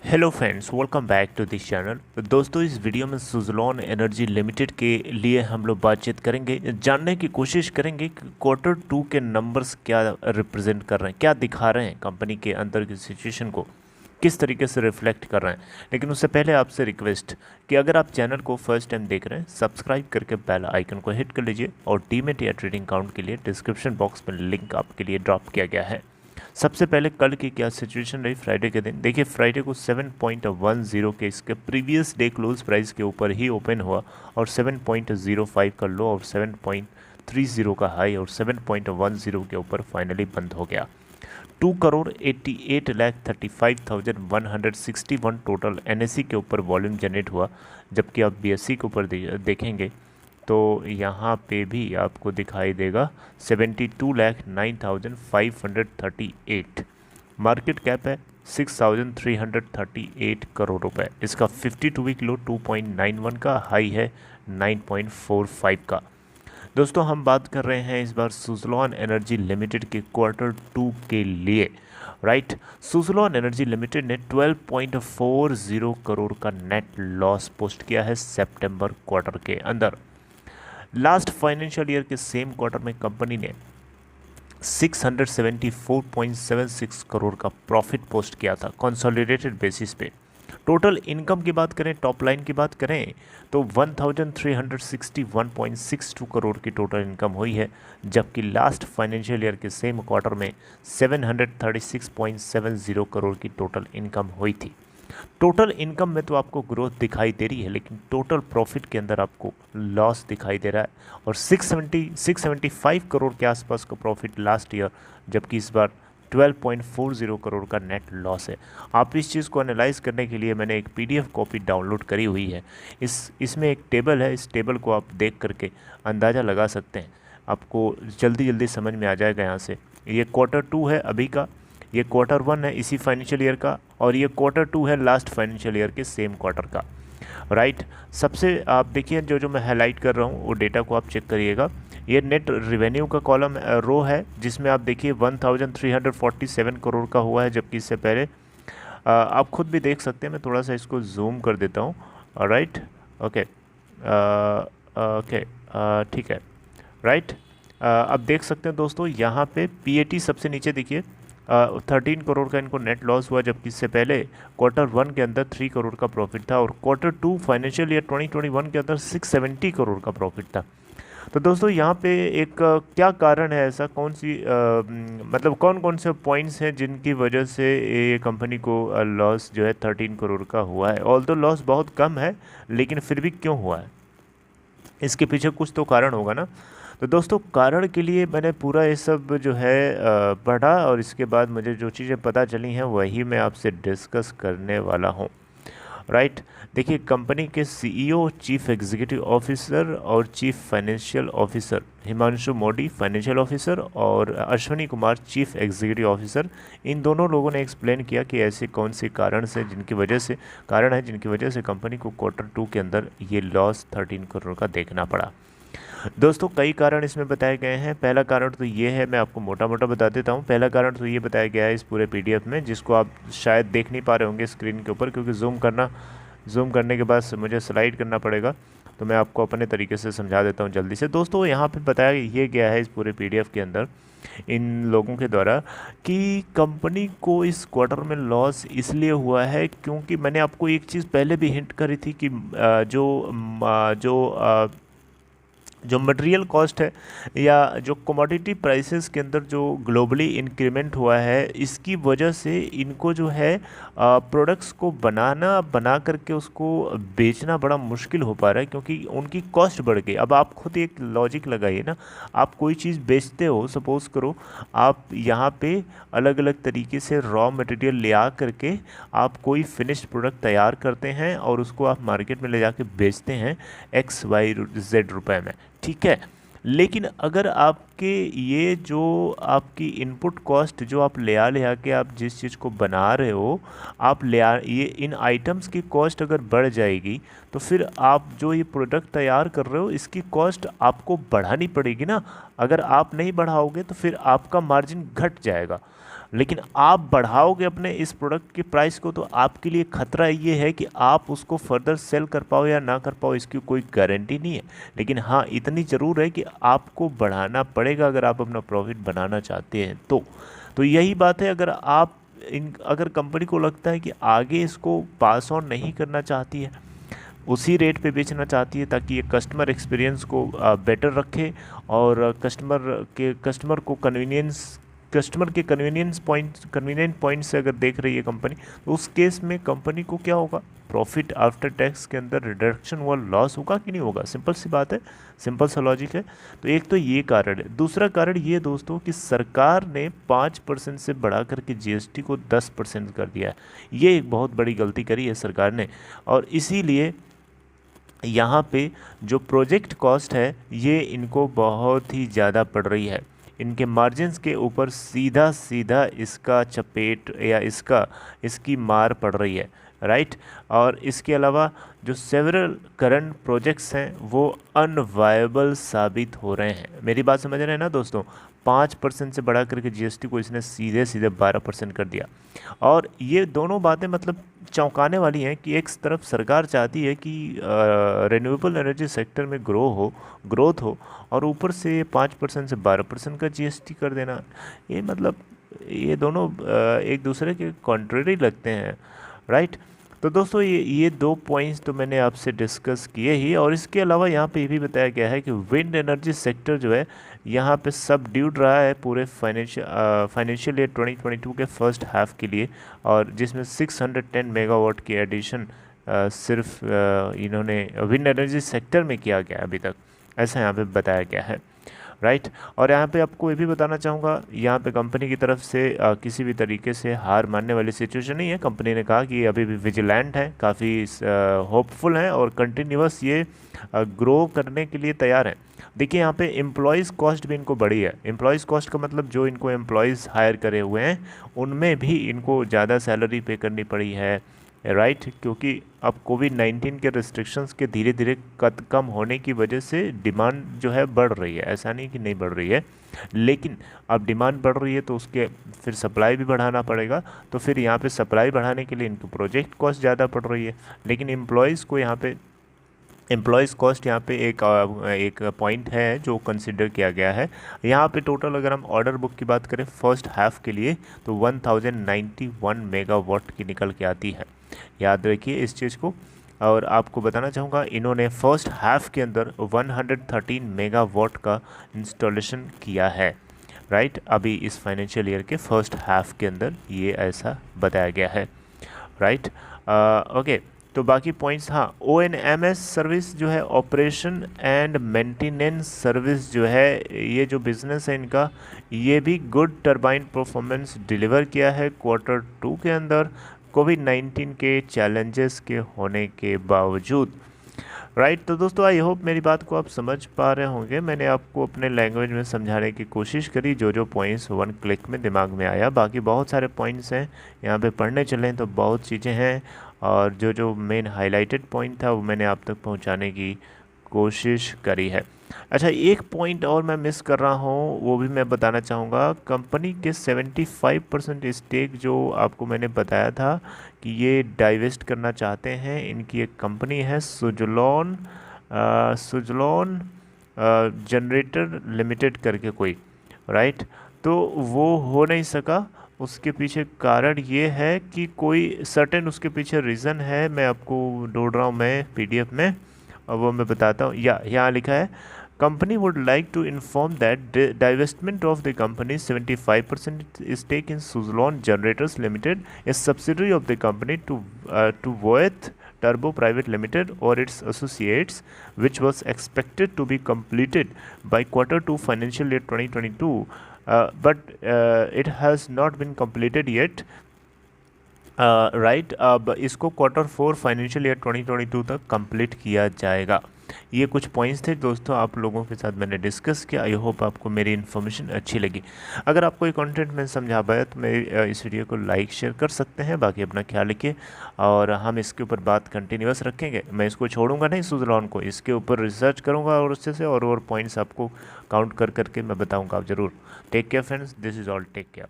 Hello friends, welcome back to this channel. तो दोस्तों, इस वीडियो में सुज़लोन एनर्जी लिमिटेड के लिए हम लोग बातचीत करेंगे, जानने की कोशिश करेंगे कि क्वार्टर टू के नंबर्स क्या रिप्रेजेंट कर रहे हैं, क्या दिखा रहे हैं, कंपनी के अंदर की सिचुएशन को किस तरीके से रिफ्लेक्ट कर रहे हैं। लेकिन उससे पहले आपसे रिक्वेस्ट कि अगर आप चैनल को फर्स्ट टाइम देख रहे हैं, सब्सक्राइब करके बेल आइकन को हिट कर लीजिए और डीमैट या ट्रेडिंग अकाउंट के लिए डिस्क्रिप्शन बॉक्स में लिंक आपके लिए ड्रॉप किया गया है। सबसे पहले कल की क्या सिचुएशन रही फ्राइडे के दिन। देखिए, फ्राइडे को 7.10 के इसके प्रीवियस डे क्लोज प्राइस के ऊपर ही ओपन हुआ और 7.05 का लो और 7.30 का हाई और 7.10 के ऊपर फाइनली बंद हो गया। 2,88,35,161 टोटल एनएससी के ऊपर वॉल्यूम जनरेट हुआ, जबकि आप बीएससी के ऊपर देखेंगे तो यहाँ पे भी आपको दिखाई देगा 72,09,538। मार्केट कैप है 6,338 करोड़ रुपए। इसका 52 वीक लो 2.91 का, हाई है 9.45 का। दोस्तों, हम बात कर रहे हैं इस बार सुज़लोन एनर्जी लिमिटेड के क्वार्टर टू के लिए, राइट। सुज़लोन एनर्जी लिमिटेड ने 12.40 करोड़ का नेट लॉस पोस्ट किया है सितंबर क्वार्टर के अंदर। लास्ट फाइनेंशियल ईयर के सेम क्वार्टर में कंपनी ने 674.76 करोड़ का प्रॉफिट पोस्ट किया था कंसोलिडेटेड बेसिस पे। टोटल इनकम की बात करें, टॉप लाइन की बात करें तो 1361.62 करोड़ की टोटल इनकम हुई है, जबकि लास्ट फाइनेंशियल ईयर के सेम क्वार्टर में 736.70 करोड़ की टोटल इनकम हुई थी। टोटल इनकम में तो आपको ग्रोथ दिखाई दे रही है, लेकिन टोटल प्रॉफिट के अंदर आपको लॉस दिखाई दे रहा है और 675 करोड़ के आसपास का प्रॉफिट लास्ट ईयर, जबकि इस बार 12.40 करोड़ का नेट लॉस है। आप इस चीज़ को एनालाइज करने के लिए मैंने एक पीडीएफ कॉपी डाउनलोड करी हुई है। इसमें एक टेबल है, इस टेबल को आप देख करके अंदाज़ा लगा सकते हैं, आपको जल्दी जल्दी समझ में आ जाएगा। यहाँ से ये क्वार्टर टू है अभी का, ये क्वार्टर वन है इसी फाइनेंशियल ईयर का, और ये क्वार्टर टू है लास्ट फाइनेंशियल ईयर के सेम क्वार्टर का, राइट। सबसे आप देखिए, जो मैं हाईलाइट कर रहा हूँ वो डेटा को आप चेक करिएगा। ये नेट रिवेन्यू का कॉलम रो है, जिसमें आप देखिए 1347 करोड़ का हुआ है, जबकि इससे पहले आप खुद भी देख सकते हैं। मैं थोड़ा सा इसको जूम कर देता हूँ, राइट। ओके, ओके, ठीक है, राइट। अब देख सकते हैं दोस्तों, यहाँ पे पीएटी सबसे नीचे देखिए 13 करोड़ का इनको नेट लॉस हुआ, जबकि इससे पहले क्वार्टर वन के अंदर 3 करोड़ का प्रॉफिट था और क्वार्टर टू फाइनेंशियल ईयर 2021 के अंदर 670 करोड़ का प्रॉफिट था। तो दोस्तों, यहाँ पे एक क्या कारण है ऐसा, कौन सी मतलब कौन कौन से पॉइंट्स हैं जिनकी वजह से ये कंपनी को लॉस जो है 13 करोड़ का हुआ है। ऑल्दो लॉस बहुत कम है, लेकिन फिर भी क्यों हुआ है, इसके पीछे कुछ तो कारण होगा ना। तो दोस्तों, कारण के लिए मैंने पूरा ये सब जो है पढ़ा और इसके बाद मुझे जो चीज़ें पता चली हैं वही मैं आपसे डिस्कस करने वाला हूँ, राइट। देखिए, कंपनी के सीईओ, चीफ एग्जीक्यूटिव ऑफिसर और chief financial officer Himanshu Modi financial officer और Ashwani Kumar chief executive officer, इन दोनों लोगों ने एक्सप्लेन किया कि ऐसे कौन से कारण से जिनकी वजह से कंपनी को क्वार्टर टू के अंदर ये लॉस 13 करोड़ का देखना पड़ा। दोस्तों, कई कारण इसमें बताए गए हैं। पहला कारण तो ये है, मैं आपको मोटा मोटा बता देता हूँ। पहला कारण तो ये बताया गया है इस पूरे पीडीएफ में, जिसको आप शायद देख नहीं पा रहे होंगे स्क्रीन के ऊपर, क्योंकि जूम करने के बाद मुझे स्लाइड करना पड़ेगा, तो मैं आपको अपने तरीके से समझा देता हूँ जल्दी से। दोस्तों, यहाँ पे बताया ये गया है इस पूरे पीडीएफ के अंदर इन लोगों के द्वारा कि कंपनी को इस क्वार्टर में लॉस इसलिए हुआ है क्योंकि मैंने आपको एक चीज़ पहले भी हिंट करी थी कि जो मटेरियल कॉस्ट है या जो कमोडिटी प्राइसेस के अंदर जो ग्लोबली इंक्रीमेंट हुआ है, इसकी वजह से इनको जो है प्रोडक्ट्स को बना करके उसको बेचना बड़ा मुश्किल हो पा रहा है, क्योंकि उनकी कॉस्ट बढ़ गई। अब आप खुद एक लॉजिक लगाइए ना, आप कोई चीज़ बेचते हो, सपोज़ करो आप यहाँ पे अलग अलग तरीके से रॉ मटेरियल ले आ करके आप कोई फिनिश्ड प्रोडक्ट तैयार करते हैं और उसको आप मार्केट में ले जाके बेचते हैं XYZ रुपए में, ठीक है। लेकिन अगर आपके ये जो आपकी इनपुट कॉस्ट जो आप ले आ के आप जिस चीज़ को बना रहे हो, आप ये इन आइटम्स की कॉस्ट अगर बढ़ जाएगी, तो फिर आप जो ये प्रोडक्ट तैयार कर रहे हो इसकी कॉस्ट आपको बढ़ानी पड़ेगी ना। अगर आप नहीं बढ़ाओगे तो फिर आपका मार्जिन घट जाएगा। लेकिन आप बढ़ाओगे अपने इस प्रोडक्ट के प्राइस को, तो आपके लिए खतरा ये है कि आप उसको फर्दर सेल कर पाओ या ना कर पाओ, इसकी कोई गारंटी नहीं है। लेकिन हाँ, इतनी ज़रूर है कि आपको बढ़ाना पड़ेगा अगर आप अपना प्रॉफिट बनाना चाहते हैं तो यही बात है। अगर कंपनी को लगता है कि आगे इसको पास ऑन नहीं करना चाहती है, उसी रेट पे बेचना चाहती है ताकि ये कस्टमर एक्सपीरियंस को बेटर रखे और कस्टमर के कन्वीनियंट पॉइंट से अगर देख रही है कंपनी, तो उस केस में कंपनी को क्या होगा, प्रॉफिट आफ्टर टैक्स के अंदर रिडक्शन व लॉस होगा कि नहीं होगा। सिंपल सी बात है, सिंपल सा लॉजिक है। तो एक तो ये कारण है। दूसरा कारण ये दोस्तों कि सरकार ने 5% से बढ़ा करके जीएसटी को 10% कर दिया है। ये एक बहुत बड़ी गलती करी है सरकार ने, और इसीलिए यहाँ पे जो प्रोजेक्ट कॉस्ट है ये इनको बहुत ही ज़्यादा पड़ रही है। इनके मार्जिन्स के ऊपर सीधा सीधा इसका चपेट या इसकी मार पड़ रही है, राइट। और इसके अलावा जो सेवरल करंट प्रोजेक्ट्स हैं वो अनवायबल साबित हो रहे हैं। मेरी बात समझ रहे हैं ना दोस्तों। 5% से बढ़ा करके जीएसटी को इसने सीधे सीधे 12% कर दिया। और ये दोनों बातें मतलब चौंकाने वाली हैं कि एक तरफ सरकार चाहती है कि रिन्यूएबल एनर्जी सेक्टर में ग्रोथ हो, और ऊपर से 5% से 12% का जीएसटी कर देना, ये मतलब ये दोनों एक दूसरे के कॉन्ट्रेरी लगते हैं, राइट। तो दोस्तों ये दो पॉइंट्स तो मैंने आपसे डिस्कस किए ही। और इसके अलावा यहाँ पे ये भी बताया गया है कि विंड एनर्जी सेक्टर जो है यहाँ पे सबड्यूड रहा है पूरे फाइनेंशियल ईयर 2022 के फर्स्ट हाफ के लिए, और जिसमें 610 मेगावाट की एडिशन सिर्फ इन्होंने विंड एनर्जी सेक्टर में किया गया अभी तक, ऐसा यहाँ पे बताया गया है, राइट। और यहाँ पे आपको ये भी बताना चाहूँगा, यहाँ पे कंपनी की तरफ से किसी भी तरीके से हार मानने वाली सिचुएशन नहीं है। कंपनी ने कहा कि अभी भी विजिलेंट है, काफ़ी होपफुल है और कंटिन्यूअस ये ग्रो करने के लिए तैयार है। देखिए यहाँ पे एम्प्लॉयज़ कॉस्ट भी इनको बढ़ी है। एम्प्लॉयज़ कॉस्ट का मतलब जो इनको एम्प्लॉयज़ हायर करे हुए हैं उनमें भी इनको ज़्यादा सैलरी पे करनी पड़ी है, राइट। क्योंकि अब कोविड-19 के रिस्ट्रिक्शंस के धीरे धीरे कम होने की वजह से डिमांड जो है बढ़ रही है, ऐसा नहीं कि नहीं बढ़ रही है, लेकिन अब डिमांड बढ़ रही है तो उसके फिर सप्लाई भी बढ़ाना पड़ेगा। तो फिर यहाँ पे सप्लाई बढ़ाने के लिए इनको प्रोजेक्ट कॉस्ट ज़्यादा पड़ रही है। लेकिन एम्प्लॉयज़ कॉस्ट यहाँ पे एक पॉइंट है जो कंसिडर किया गया है। यहाँ पे टोटल अगर हम ऑर्डर बुक की बात करें फर्स्ट हाफ के लिए, तो 1091 मेगावाट की निकल के आती है। याद रखिए इस चीज़ को। और आपको बताना चाहूँगा, इन्होंने फर्स्ट हाफ के अंदर 113 मेगावाट का इंस्टॉलेशन किया है, राइट। अभी इस फाइनेंशियल ईयर के फर्स्ट हाफ के अंदर ये ऐसा बताया गया है, राइट। ओके, तो बाकी पॉइंट्स, हाँ, ONMS सर्विस जो है, ऑपरेशन एंड मेंटेनेंस सर्विस जो है, ये जो बिज़नेस है इनका, ये भी गुड टरबाइन परफॉर्मेंस डिलीवर किया है Q2 के अंदर, कोविड-19 के चैलेंजेस के होने के बावजूद, राइट। तो दोस्तों आई होप मेरी बात को आप समझ पा रहे होंगे। मैंने आपको अपने लैंग्वेज में समझाने की कोशिश करी, जो पॉइंट्स वन क्लिक में दिमाग में आया। बाकी बहुत सारे पॉइंट्स हैं, यहाँ पे पढ़ने चलें तो बहुत चीज़ें हैं, और जो मेन हाईलाइटेड पॉइंट था वो मैंने आप तक पहुँचाने की कोशिश करी है। अच्छा, एक पॉइंट और मैं मिस कर रहा हूँ, वो भी मैं बताना चाहूँगा। कंपनी के 75% स्टेक जो आपको मैंने बताया था कि ये डाइवेस्ट करना चाहते हैं, इनकी एक कंपनी है सुजलॉन जनरेटर लिमिटेड करके कोई, राइट। तो वो हो नहीं सका। उसके पीछे कारण ये है कि कोई सर्टेन उसके पीछे रीज़न है, मैं आपको ढूंढ रहा हूँ मैं PDF में, और वो मैं बताता हूँ। यहाँ लिखा है, company would like to inform that divestment of the company 75% stake in Suzlon generators limited, a subsidiary of the company to Voith turbo private limited और its associates, which was expected to be completed by Q2 financial year 2022, but it has not been completed yet, right. अब इसको Q4 financial year 2022 तक complete किया जाएगा। ये कुछ points थे दोस्तों, आप लोगों के साथ मैंने डिस्कस किया। आई होप आपको मेरी इन्फॉर्मेशन अच्छी लगी। अगर आपको ये कंटेंट मैं समझा पाया तो मेरी इस वीडियो को लाइक शेयर कर सकते हैं। बाकी अपना ख्याल रखिए, और हम इसके ऊपर बात कंटिन्यूस रखेंगे। मैं इसको छोड़ूंगा नहीं, सुजलॉन को, इसके ऊपर रिसर्च करूँगा और उससे और पॉइंट्स आपको काउंट कर करके मैं बताऊँगा, आप ज़रूर। Take care friends, this is all, take care.